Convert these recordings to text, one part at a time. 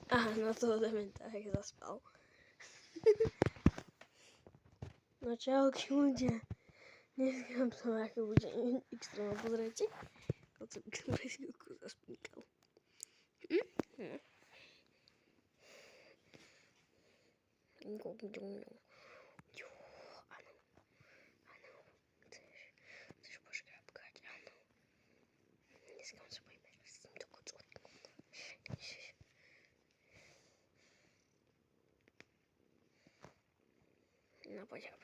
Áno, toho dementa, jak zaspal. No čauky ľudia. Dneska som ako bude extrémne, pozrite. Keď som chvíľku zaspíkal. Chceš poškrapkať, áno. Dneska sa budeme s týmto kocúrikom. No poďme.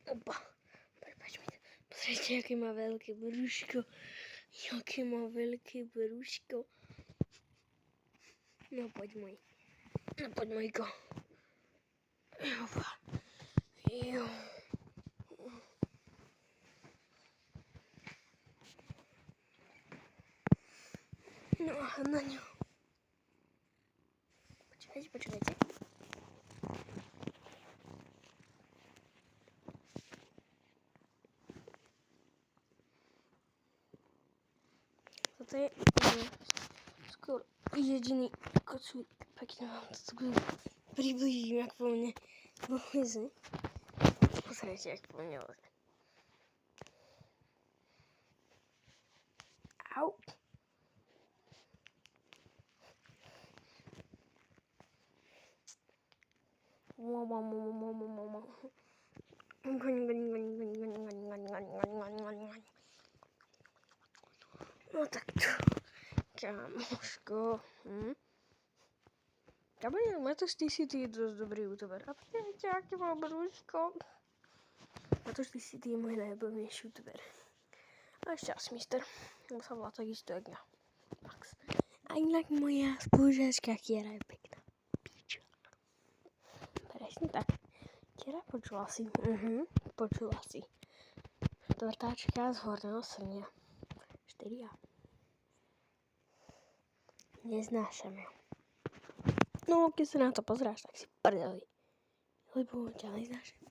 Opa, prepáč mi to. Pozrite, aké má veľké brúško. Jaké má veľké brúško. No poď môj. No poď môjko. Opa. Jo. No a na ňu. Počkajte. Toto je skôr jediný kocúrik. Pekne vám to tu priblížim, jak po mne leze. Pozrite, jak po mne leze. Au. No tak to, kamoško. Matúš, ty si dosť dobrý youtuber. A viete, aké má brúško? Matúš, ty je môj najobľúbenejší youtuber. A ešte raz, mister. On sa volá takisto jak ja. Max. A inak moja spolužiačka Kiera je pekná. Piča. Presne tak. Kiera, počula si. Počula si. Tvrtáčka z Horného Srnia. 4A. Neznášam ju. No, keď sa na to pozráš, tak si prdeli. Lebo ťa neznášam.